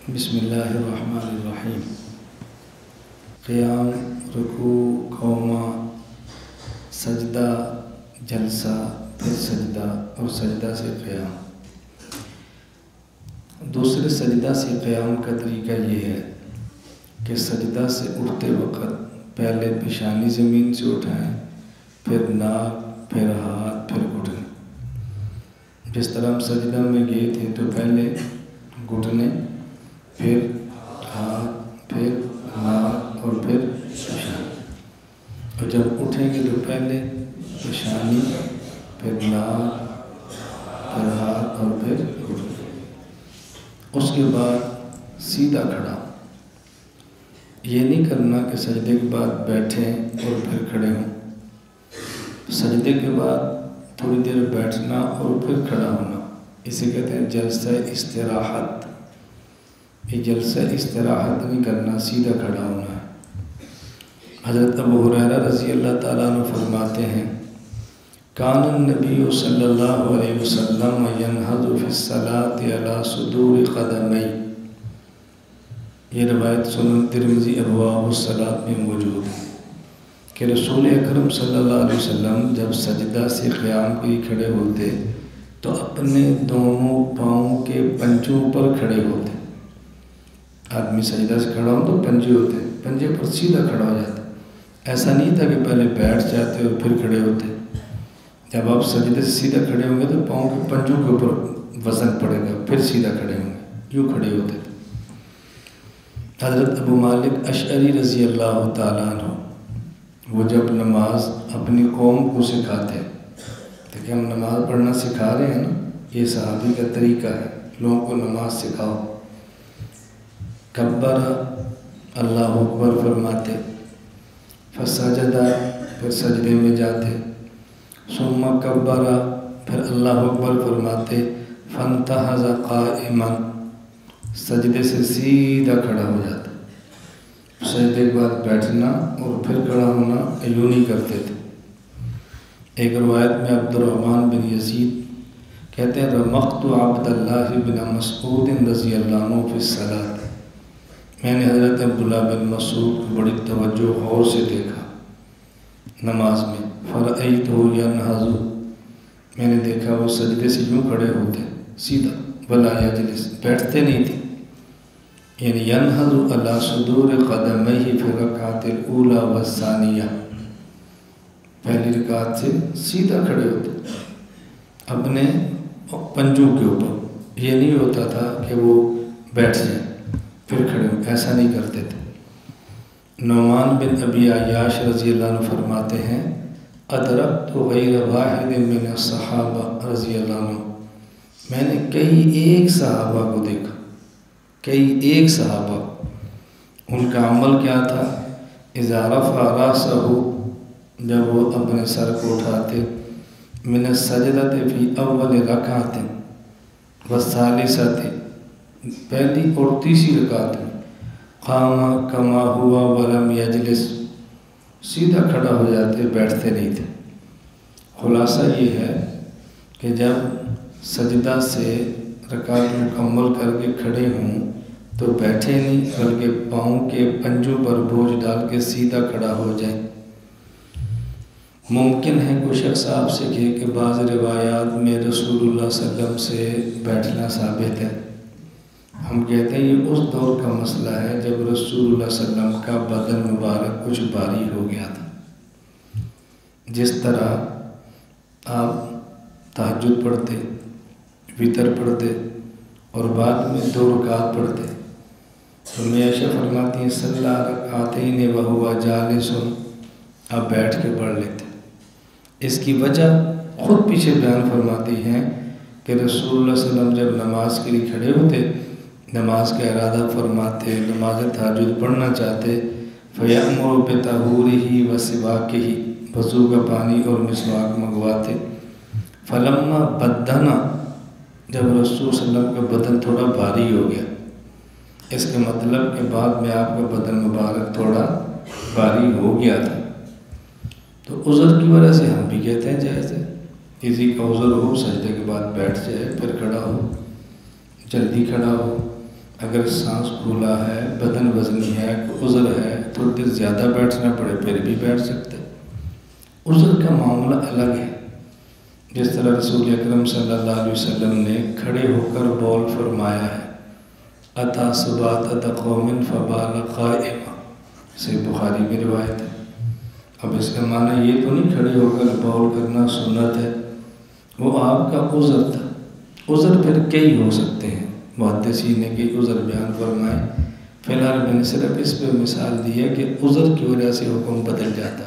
بسم اللہ الرحمن الرحیم۔ قیام، رکوع، قوما، سجدہ، جلسہ، پھر سجدہ اور سجدہ سے قیام۔ دوسرے سجدہ سے قیام کا طریقہ یہ ہے کہ سجدہ سے اٹھتے وقت پہلے پیشانی زمین سے اٹھائیں، پھر ناک، پھر ہاتھ، پھر گھٹنے۔ جس طرح ہم سجدہ میں گئے تھے تو پہلے گھٹنے، پھر ہاتھ، پھر ناک اور پھر پیشانی۔ اور جب اٹھیں گے تو پہلے پیشانی، پھر ناک، پھر ہاتھ اور پھر گھٹنے۔ اس کے بعد سیدھا کھڑا۔ یہ نہیں کرنا کہ سجدے کے بعد بیٹھیں اور پھر کھڑے ہوں۔ سجدے کے بعد تھوڑی دیر بیٹھنا اور پھر کھڑا ہونا، اسے کہتے ہیں جلسہ استراحت۔ یہ جلسہ استراحت نہیں کرنا، سیدھا کھڑا ہونا ہے۔ حضرت ابو ہریرہ رضی اللہ تعالیٰ عنہ فرماتے ہیں کان النبی صلی اللہ علیہ وسلم ینہض فی الصلاۃ علی صدور قدمی۔ یہ روایت سنن ترمذی ابواب الصلاۃ میں موجود ہے کہ رسول اکرم صلی اللہ علیہ وسلم جب سجدہ سے قیام کے لیے کھڑے ہوتے تو اپنے دونوں پاؤں کے پنجوں پر کھڑے ہوتے۔ آدمی سجدہ سے کھڑا ہو تو پنجے ہوتے، پنجے پر سیدھا کھڑا ہو جاتا۔ ایسا نہیں تھا کہ پہلے بیٹھ جاتے اور پھر کھڑے ہوتے۔ جب آپ سجدے سے سیدھا کھڑے ہوں گے تو پاؤں کے پنجوں کے اوپر وزن پڑے گا، پھر سیدھا کھڑے ہوں گے، یوں کھڑے ہوتے تھے۔ حضرت ابو مالک اشعری رضی اللہ تعالیٰ عنہ وہ جب نماز اپنی قوم کو سکھاتے، کہ ہم نماز پڑھنا سکھا رہے ہیں نا، یہ صحابی کا طریقہ ہے، لوگوں کو نماز سکھاؤ۔ کبر اللہ اکبر فرماتے، فسجدہ پھر سجدے میں جاتے، ثم کبر پھر اللہ اکبر فرماتے، فانتہض قائما سجدے سے سیدھا کھڑا ہو جاتا۔ سجدے کے بعد بیٹھنا اور پھر کھڑا ہونا یوں نہیں کرتے تھے۔ ایک روایت میں عبد الرحمن بن یزید کہتے ہیں رمقت عبد اللہ بن مسعود رضی اللہ عنہ فی الصلاۃ۔ میں نے حضرت عبداللہ بن مسعود کو بڑی توجہ غور سے دیکھا نماز میں، فرأیتہ ینہض، میں نے دیکھا وہ سجدے سے یوں کھڑے ہوتے سیدھا، ولا یجلس، بیٹھتے نہیں تھے، یعنی ینہض علی صدور قدمیہ فی الرکعۃ الاولی والثانیہ، پہلی رکعت سے سیدھا کھڑے ہوتے اپنے پنجوں کے اوپر۔ یہ نہیں ہوتا تھا کہ وہ بیٹھ جائیں پھر کھڑے ہوں، ایسا نہیں کرتے تھے۔ نعمان بن ابی عیاش رضی اللہ عنہ فرماتے ہیں ادرکت غیر واحد من الصحابہ رضی اللہ عنہ، میں نے کئی ایک صحابہ کو دیکھا، کئی ایک صحابہ، ان کا عمل کیا تھا، اذا رفع راسہ، جب وہ اپنے سر کو اٹھاتے، من السجدۃ فی اول رکعۃ والثالثۃ، پہلی اور تیسری رکعت میں، قام کما ہوا ولم یجلس، سیدھا کھڑا ہو جاتے، بیٹھتے نہیں تھے۔ خلاصہ یہ ہے کہ جب سجدہ سے رکعت مکمل کر کے کھڑے ہوں تو بیٹھے نہیں، بلکہ پاؤں کے پنجوں پر بوجھ ڈال کے سیدھا کھڑا ہو جائیں۔ ممکن ہے کوئی شخص آپ سے کہے کہ بعض روایات میں رسول اللہ صلی اللہ علیہ وسلم سے بیٹھنا ثابت ہے۔ ہم کہتے ہیں یہ اس دور کا مسئلہ ہے جب رسول اللہ صلی اللہ علیہ وسلم کا بدن مبارک کچھ بھاری ہو گیا تھا۔ جس طرح آپ تہجد پڑھتے، وتر پڑھتے اور بعد میں 2 رکعت پڑھتے، تو عائشہ فرماتی ہیں صلی رکعتین وہو جالس، آپ بیٹھ کے پڑھ لیتے۔ اس کی وجہ خود پیچھے بیان فرماتی ہیں کہ رسول اللہ صلی اللہ علیہ وسلم جب نماز کے لیے کھڑے ہوتے، نماز کا ارادہ فرماتے، نماز تہجد پڑھنا چاہتے، فَيَأْمُرُ بِطَهُورِهِ وَسِوَاكِهِ، وضو کا پانی اور مسواک منگواتے۔ فَلَمَّا بَدَّنَا، جب رسول صلی اللہ علیہ وسلم کا بدن تھوڑا بھاری ہو گیا، اس کا مطلب کہ بعد میں آپ کا بدن مبارک تھوڑا بھاری ہو گیا تھا، تو عذر کی وجہ سے ہم بھی کہتے ہیں جائز ہے، کسی کا عذر ہو سجدے کے بعد بیٹھ جائے، پھر کھڑا ہو، جلدی کھڑا ہو، اگر سانس پھولا ہے، بدن وزنی ہے، کوئی عذر ہے، تھوڑی دیر زیادہ بیٹھنا پڑے پھر بھی بیٹھ سکتے۔ عذر کا معاملہ الگ ہے۔ جس طرح رسول اکرم صلی اللہ علیہ وسلم نے کھڑے ہو کر بول فرمایا ہے، اتا سبات قوم فبال قائما، سے بخاری میں روایت ہے۔ اب اس کا معنی یہ تو نہیں کھڑے ہو کر بول کرنا سنت ہے، وہ آپ کا عذر تھا۔ عذر پھر کئی ہو سکتے ہیں، محدثین نے کئی عذر بیان فرمائے، فی الحال میں نے صرف اس پہ مثال دی ہے کہ عذر کی وجہ سے حکم بدل جاتا ہے۔